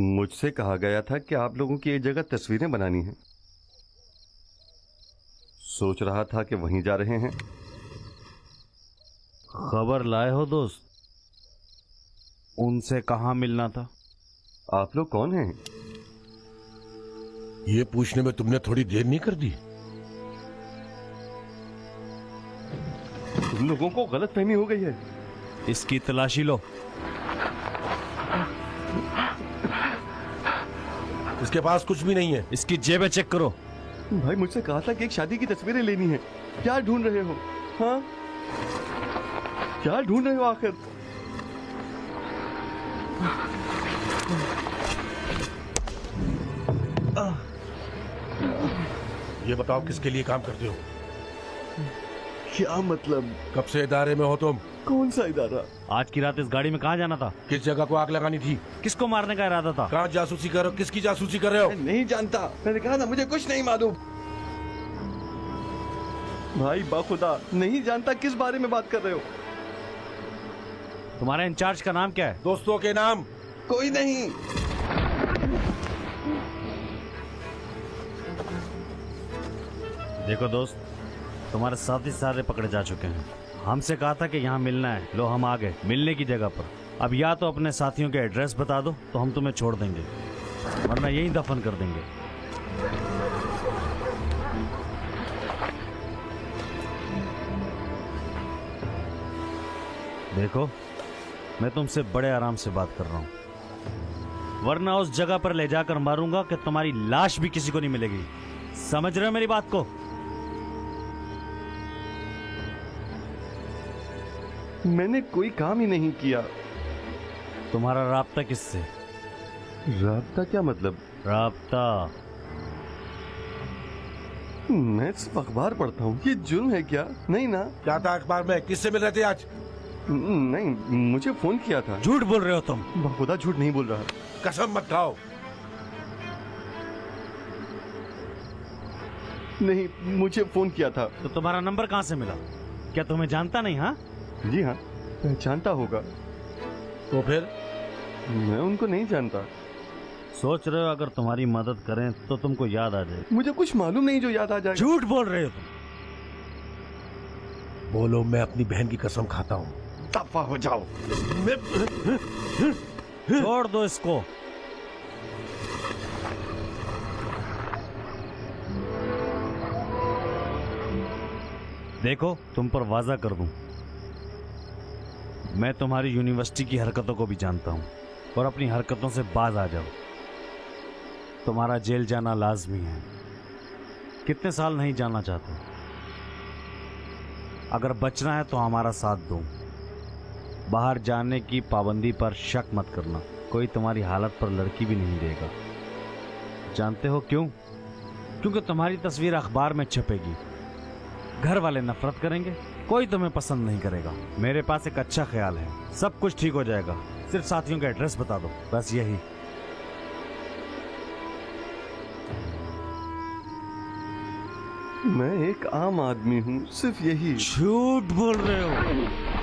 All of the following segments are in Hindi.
मुझसे कहा गया था कि आप लोगों की ये जगह तस्वीरें बनानी है। सोच रहा था कि वहीं जा रहे हैं। खबर लाए हो दोस्त? उनसे कहाँ मिलना था? आप लोग कौन हैं? ये पूछने में तुमने थोड़ी देर नहीं कर दी? तुम लोगों को गलतफहमी हो गई है। इसकी तलाशी लो। इसके पास कुछ भी नहीं है। इसकी जेबें चेक करो। भाई मुझसे कहा था कि एक शादी की तस्वीरें लेनी है। क्या ढूंढ रहे हो? हाँ, क्या ढूंढ रहे हो आखिर? ये बताओ किसके लिए काम करते हो? क्या मतलब? कब से इदारे में हो तुम? कौन सा इदारा? आज की रात इस गाड़ी में कहाँ जाना था? किस जगह को आग लगानी थी? किसको मारने का इरादा था? कहाँ जासूसी कर रहे हो? किसकी जासूसी कर रहे हो? नहीं जानता। मैंने कहा था मुझे कुछ नहीं मालूम। भाई बाखुदा नहीं जानता किस बारे में बात कर रहे हो। तुम्हारे इंचार्ज का नाम क्या है? दोस्तों के नाम? कोई नहीं। देखो दोस्त, तुम्हारे साथी सारे पकड़े जा चुके हैं। हमसे कहा था कि यहाँ मिलना है, लो हम आ गए मिलने की जगह पर। अब या तो अपने साथियों के एड्रेस बता दो तो हम तुम्हें छोड़ देंगे, वरना यहीं दफन कर देंगे। देखो, मैं तुमसे बड़े आराम से बात कर रहा हूँ, वरना उस जगह पर ले जाकर मारूंगा कि तुम्हारी लाश भी किसी को नहीं मिलेगी। समझ रहे हो मेरी बात को? मैंने कोई काम ही नहीं किया। तुम्हारा राब्ता किससे? राब्ता क्या मतलब? राब्ता? मैं सिर्फ अखबार पढ़ता हूँ। ये जुर्म है क्या? नहीं ना। क्या था अखबार में? किससे मिल रहे थे आज? नहीं, मुझे फोन किया था। झूठ बोल रहे हो तुम। खुदा झूठ नहीं बोल रहा। कसम मत खाओ। नहीं, मुझे फोन किया था। तो तुम्हारा नंबर कहाँ से मिला? क्या तुम्हें जानता नहीं? हाँ जी हाँ, पहचानता होगा। तो फिर? मैं उनको नहीं जानता। सोच रहे हो अगर तुम्हारी मदद करें तो तुमको याद आ जाए? मुझे कुछ मालूम नहीं जो याद आ जाए। झूठ बोल रहे हो तुम। बोलो मैं अपनी बहन की कसम खाता हूँ। दफा हो जाओ। छोड़ दो इसको। देखो, तुम पर वादा कर दूं, मैं तुम्हारी यूनिवर्सिटी की हरकतों को भी जानता हूं और अपनी हरकतों से बाज आ जाओ। तुम्हारा जेल जाना लाजमी है। कितने साल नहीं जाना चाहते? अगर बचना है तो हमारा साथ दो। बाहर जाने की पाबंदी पर शक मत करना। कोई तुम्हारी हालत पर लड़की भी नहीं देगा। जानते हो क्यों? क्योंकि तुम्हारी तस्वीर अखबार में छपेगी। घर वाले नफरत करेंगे, कोई तुम्हें पसंद नहीं करेगा। मेरे पास एक अच्छा ख्याल है, सब कुछ ठीक हो जाएगा। सिर्फ साथियों का एड्रेस बता दो, बस यही। मैं एक आम आदमी हूँ, सिर्फ यही। झूठ बोल रहे हो।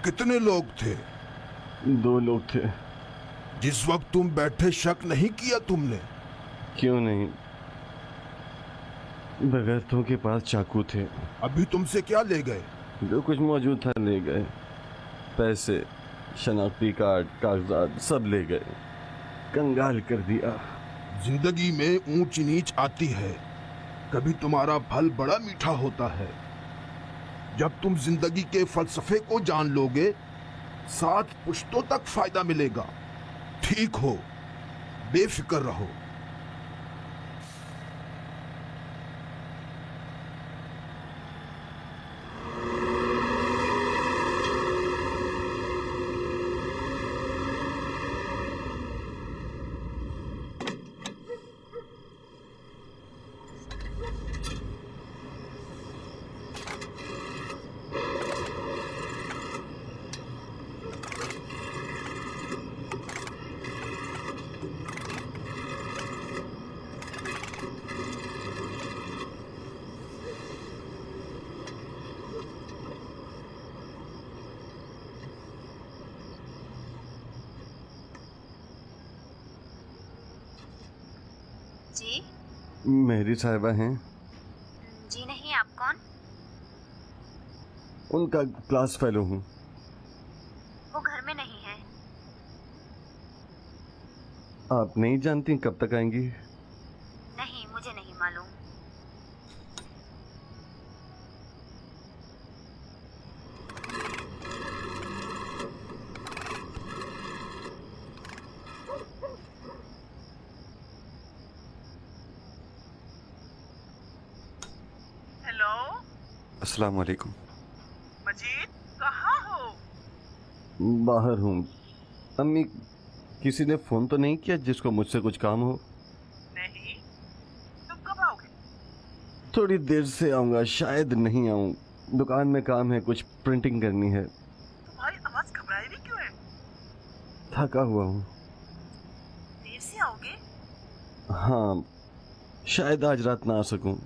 कितने लोग थे? 2 लोग थे। जिस वक्त तुम बैठे शक नहीं किया तुमने? क्यों नहीं, बगैरतों के पास चाकू थे। अभी तुमसे क्या ले गए? जो कुछ मौजूद था ले गए। पैसे, शनाख्ती कार्ड, कागजात सब ले गए। कंगाल कर दिया। जिंदगी में ऊंच नीच आती है, कभी तुम्हारा फल बड़ा मीठा होता है। जब तुम जिंदगी के फलसफे को जान लोगे, 7 पुश्तों तक फायदा मिलेगा। ठीक हो, बेफिक्र रहो। जी? मेरी साहिबा हैं। जी नहीं, आप कौन? उनका क्लास फेलो हूँ। वो घर में नहीं है। आप नहीं जानती कब तक आएंगी? नहीं, मुझे नहीं मालूम। हेलो अस्सलाम वालेकुम। मजीद, कहाँ हो? बाहर हूँ। अम्मी, किसी ने फोन तो नहीं किया जिसको मुझसे कुछ काम हो? नहीं, तुम कब आओगे? थोड़ी देर से आऊंगा, शायद नहीं आऊं। दुकान में काम है, कुछ प्रिंटिंग करनी है। तुम्हारी आवाज घबराई हुई क्यों है? थका हुआ हूँ। देर से आओगे? हाँ, शायद आज रात ना आ सकूं।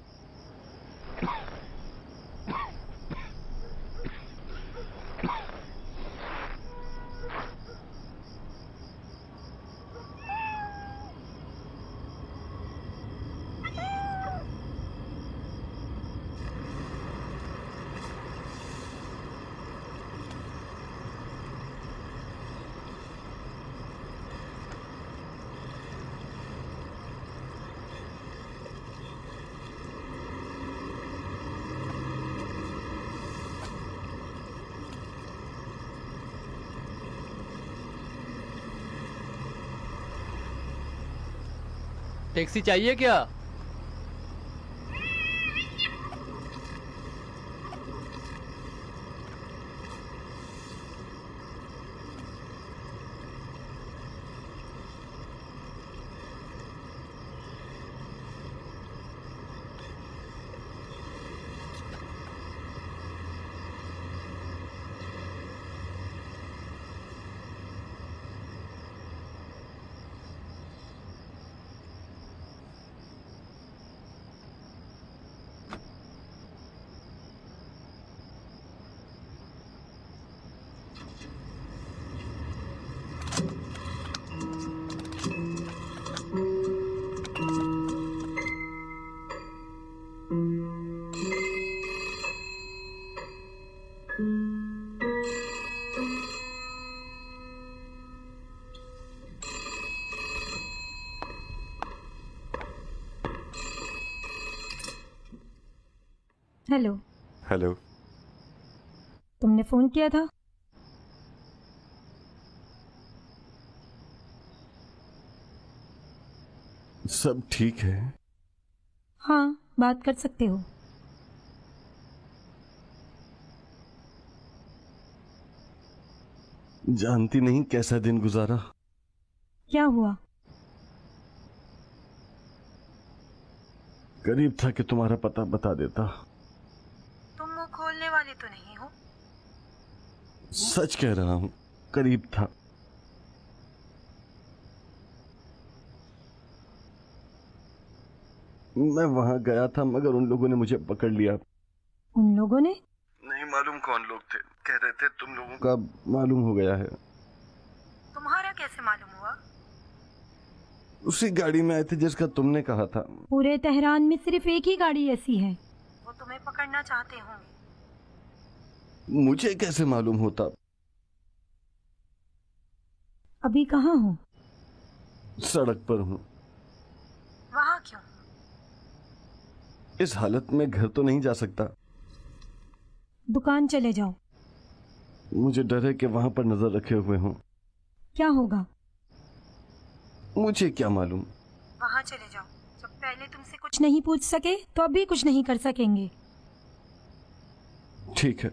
टैक्सी चाहिए क्या? हेलो। हेलो। तुमने फोन किया था? सब ठीक है? हाँ, बात कर सकते हो। जानती नहीं कैसा दिन गुजारा। क्या हुआ? करीब था कि तुम्हारा पता बता देता। तुम मुंह खोलने वाले तो नहीं हो? सच कह रहा हूं, करीब था। मैं वहां गया था मगर उन लोगों ने मुझे पकड़ लिया। उन लोगों ने? नहीं मालूम कौन लोग थे, कह रहे थे तुम लोगों का मालूम हो गया है। तुम्हारा कैसे मालूम हुआ? उसी गाड़ी में आए थे जिसका तुमने कहा था। पूरे तेहरान में सिर्फ एक ही गाड़ी ऐसी है। वो तुम्हें पकड़ना चाहते होंगे। मुझे कैसे मालूम होता? अभी कहाँ हो? सड़क पर हूँ। वहां क्यों? इस हालत में घर तो नहीं जा सकता। दुकान चले जाओ। मुझे डर है कि वहां पर नजर रखे हुए हों। क्या होगा? मुझे क्या मालूम। वहां चले जाओ। जब पहले तुमसे कुछ कुछ नहीं पूछ सके तो अब भी कुछ नहीं कर सकेंगे। ठीक है।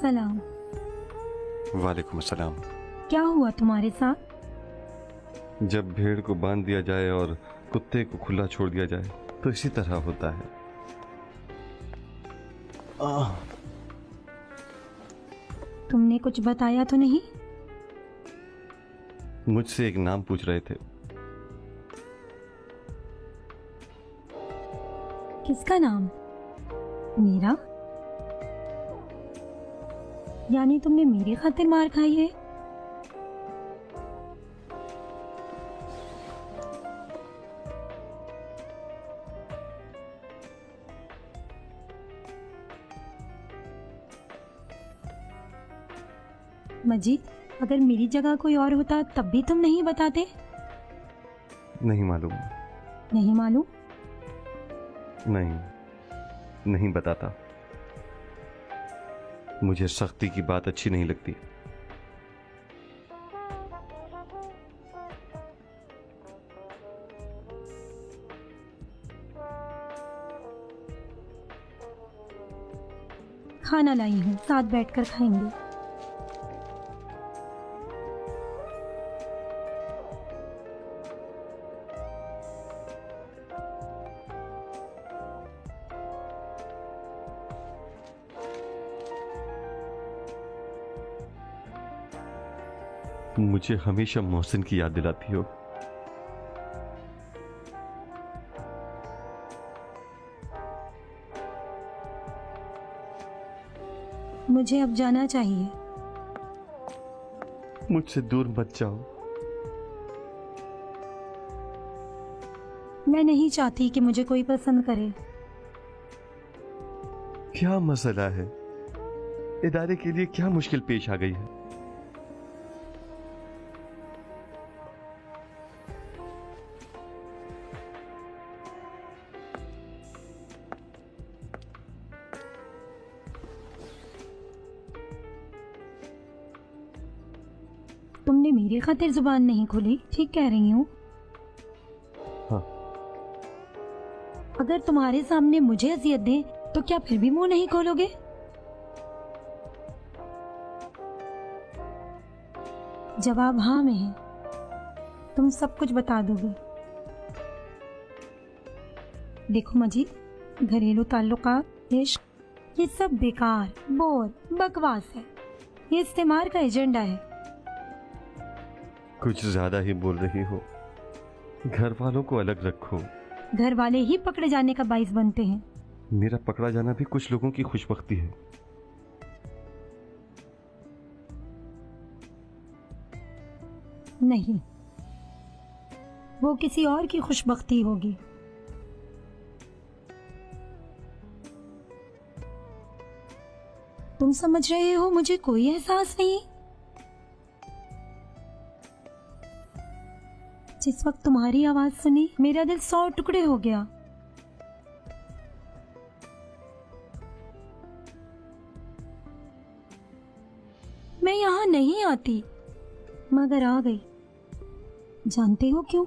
सलाम। वालेकुम अस्सलाम। क्या हुआ तुम्हारे साथ? जब भेड़ को बांध दिया जाए और कुत्ते को खुला छोड़ दिया जाए तो इसी तरह होता है। तुमने कुछ बताया तो नहीं? मुझसे एक नाम पूछ रहे थे। किसका नाम? मेरा? यानी तुमने मेरी खातिर मार खाई है? मजीद, अगर मेरी जगह कोई और होता तब भी तुम नहीं बताते? नहीं मालूम। नहीं मालूम? नहीं बताता। मुझे सख्ती की बात अच्छी नहीं लगती। खाना लाई हूँ, साथ बैठकर खाएंगे। मुझे हमेशा मोहसिन की याद दिलाती हो। मुझे अब जाना चाहिए। मुझसे दूर मत जाओ। मैं नहीं चाहती कि मुझे कोई पसंद करे। क्या मसला है? इदारे के लिए क्या मुश्किल पेश आ गई है? तुमने मेरी खातिर जुबान नहीं खोली, ठीक कह रही हूँ। हाँ। अगर तुम्हारे सामने मुझे अजियत दे तो क्या फिर भी मुंह नहीं खोलोगे? जवाब हाँ में है। तुम सब कुछ बता दोगे। देखो मजीद, घरेलू ताल्लुकात, इश्क, ये सब बेकार, बोर, बकवास है। ये इस्तेमार का एजेंडा है। कुछ ज्यादा ही बोल रही हो। घर वालों को अलग रखो। घर वाले ही पकड़े जाने का बाइस बनते हैं। मेरा पकड़ा जाना भी कुछ लोगों की खुशबख्ती है। नहीं, वो किसी और की खुशबख्ती होगी। तुम समझ रहे हो, मुझे कोई एहसास नहीं। जिस वक्त तुम्हारी आवाज सुनी मेरा दिल 100 टुकड़े हो गया। मैं यहाँ नहीं आती, मगर आ गई। जानते हो क्यों?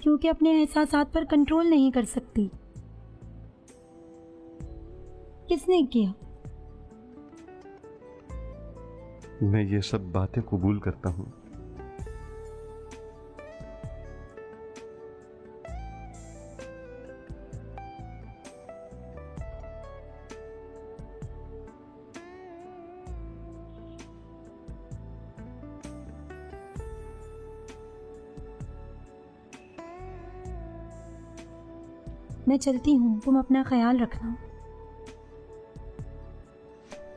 क्योंकि अपने एहसासात पर कंट्रोल नहीं कर सकती। किसने किया? मैं ये सब बातें कबूल करता हूं। मैं चलती हूँ, तुम अपना ख्याल रखना।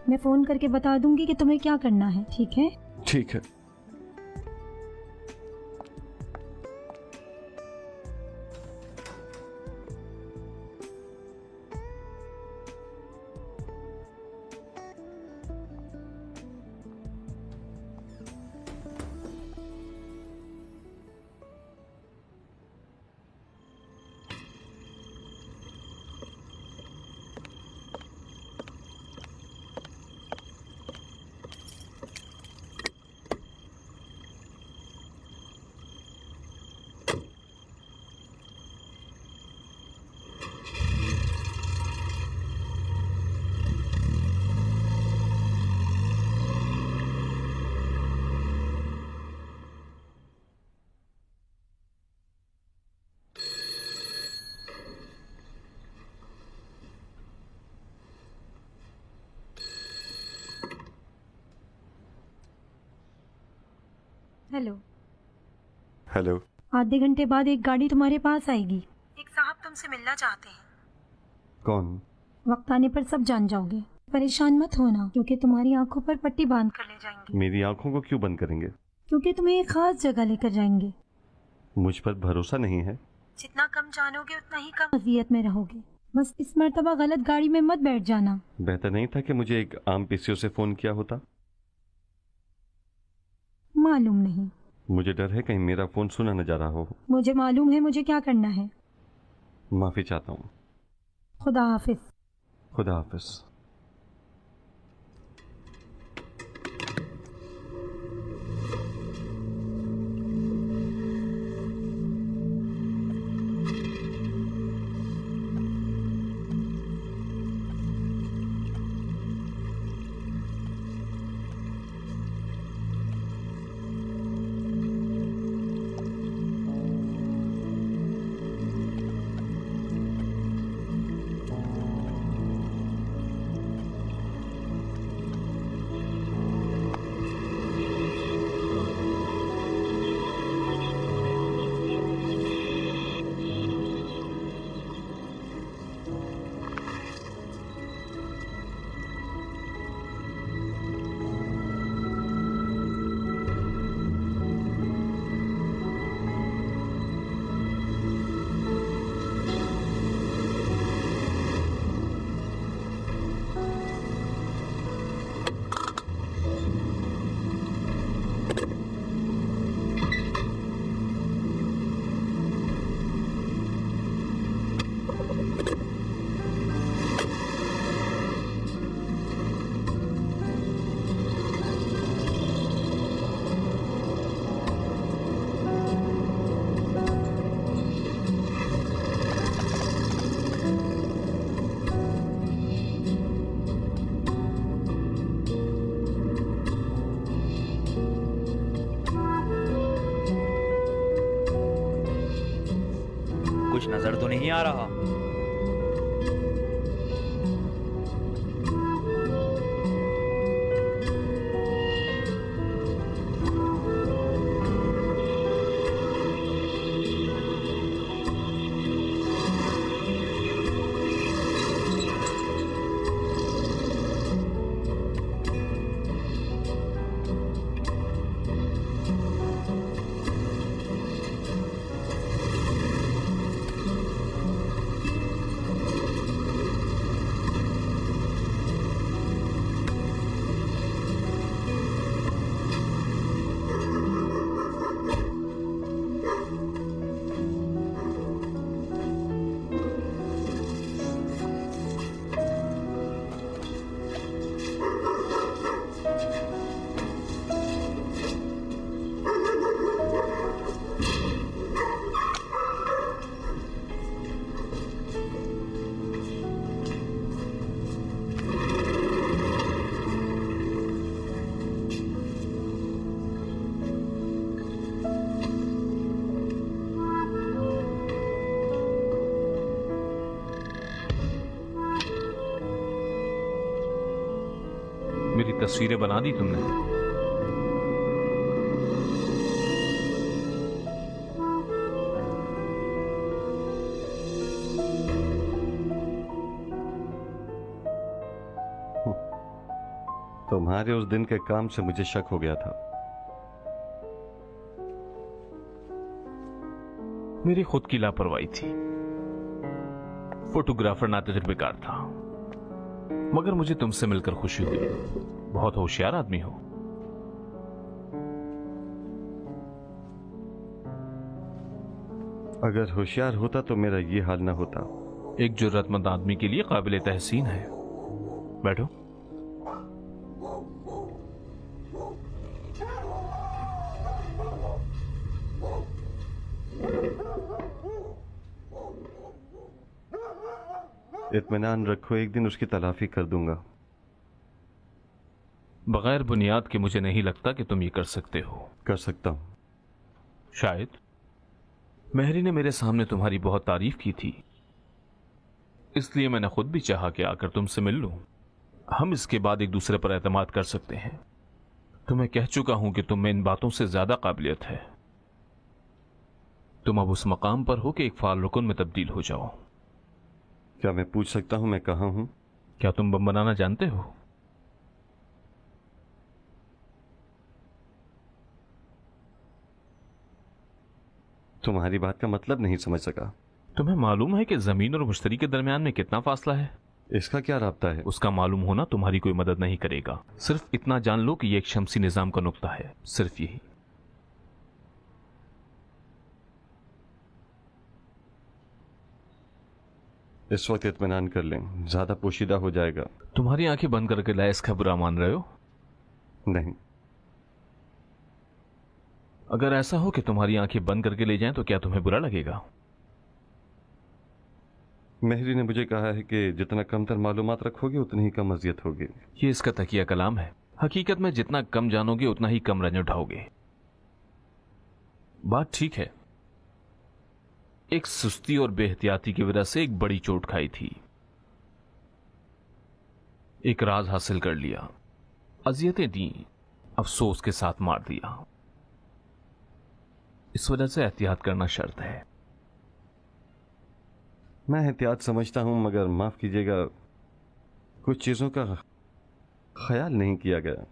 मैं फोन करके बता दूंगी कि तुम्हें क्या करना है, ठीक है? ठीक है। हेलो। हेलो। आधे घंटे बाद एक गाड़ी तुम्हारे पास आएगी। एक साहब तुमसे मिलना चाहते हैं। कौन? वक्त आने पर सब जान जाओगे। परेशान मत होना, क्योंकि तुम्हारी आंखों पर पट्टी बांध कर ले जाएंगे। मेरी आंखों को क्यों बंद करेंगे? क्योंकि तुम्हें एक खास जगह लेकर जाएंगे। मुझ पर भरोसा नहीं है? जितना कम जानोगे उतना ही कम अजियत में रहोगे। बस इस मर्तबा गलत गाड़ी में मत बैठ जाना। बेहतर नहीं था कि मुझे एक आम पीसीओ से फोन किया होता? मालूम नहीं। मुझे डर है कहीं मेरा फोन सुना न जा रहा हो। मुझे मालूम है मुझे क्या करना है। माफी चाहता हूँ। खुदा हाफिज। खुदा हाफिज। कुछ नजर तो नहीं आ रहा। मेरी तस्वीरें बना दी तुमने? तुम्हारे उस दिन के काम से मुझे शक हो गया था। मेरी खुद की लापरवाही थी। फोटोग्राफर ना तजुर्बेकार था, मगर मुझे तुमसे मिलकर खुशी हुई। बहुत होशियार आदमी हो। अगर होशियार होता तो मेरा ये हाल ना होता। एक जरूरतमंद आदमी के लिए काबिल तहसीन है। बैठो। इत्मीनान रखो, एक दिन उसकी तलाफी कर दूंगा। बगैर बुनियाद के मुझे नहीं लगता कि तुम ये कर सकते हो। कर सकता हूं। शायद। मेहरी ने मेरे सामने तुम्हारी बहुत तारीफ की थी, इसलिए मैंने खुद भी चाहा कि आकर तुमसे मिल लूं। हम इसके बाद एक दूसरे पर एतमाद कर सकते हैं। तुम्हें कह चुका हूं कि तुम में इन बातों से ज्यादा काबिलियत है। तुम अब उस मकाम पर हो कि एक फाल रुकन में तब्दील हो जाओ। क्या मैं पूछ सकता हूं मैं कहां हूं? क्या तुम बम बनाना जानते हो? तुम्हारी बात का मतलब नहीं समझ सका। तुम्हें मालूम है कि जमीन और मुश्तरी के दरमियान में कितना फासला है? इसका क्या राब्ता है? उसका मालूम होना तुम्हारी कोई मदद नहीं करेगा। सिर्फ इतना जान लो कि यह एक शमसी निजाम का नुक्ता है, सिर्फ यही। इस वक्त इत्मीनान कर लें, ज्यादा पोशीदा हो जाएगा। तुम्हारी आंखें बंद करके लाए इसका बुरा मान रहे हो? नहीं। अगर ऐसा हो कि तुम्हारी आंखें बंद करके ले जाएं तो क्या तुम्हें बुरा लगेगा? मेहरी ने मुझे कहा है कि जितना कमतर मालूमात रखोगे उतनी ही कम अजियत होगी। ये इसका तकिया कलाम है। हकीकत में जितना कम जानोगे उतना ही कम रंज उठाओगे। बात ठीक है। एक सुस्ती और बेहतियाती की वजह से एक बड़ी चोट खाई थी। एक राज हासिल कर लिया, अजियतें दी, अफसोस के साथ मार दिया। इस वजह से एहतियात करना शर्त है। मैं एहतियात समझता हूं, मगर माफ कीजिएगा, कुछ चीजों का ख्याल नहीं किया गया।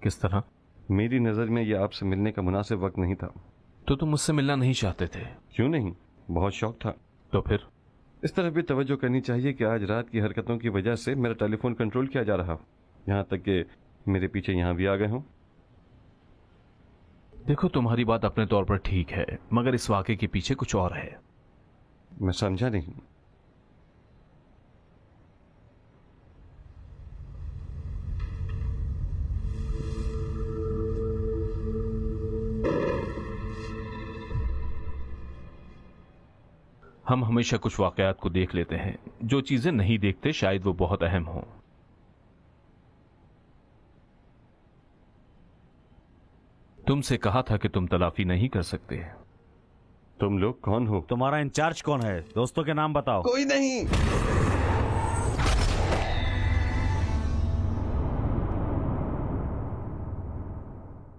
किस तरह? मेरी नजर में यह आपसे मिलने का मुनासिब वक्त नहीं था। तो तुम मुझसे मिलना नहीं चाहते थे? क्यों नहीं, बहुत शौक था। तो फिर? इस तरफ भी तवज्जो करनी चाहिए कि आज रात की हरकतों की वजह से मेरा टेलीफोन कंट्रोल किया जा रहा, यहां तक कि मेरे पीछे यहां भी आ गए हों। देखो, तुम्हारी बात अपने तौर पर ठीक है, मगर इस वाक़े के पीछे कुछ और है। मैं समझा नहीं। हम हमेशा कुछ वाकयात को देख लेते हैं, जो चीजें नहीं देखते शायद वो बहुत अहम हों। तुमसे कहा था कि तुम तलाफी नहीं कर सकते। तुम लोग कौन हो? तुम्हारा इंचार्ज कौन है? दोस्तों के नाम बताओ। कोई नहीं।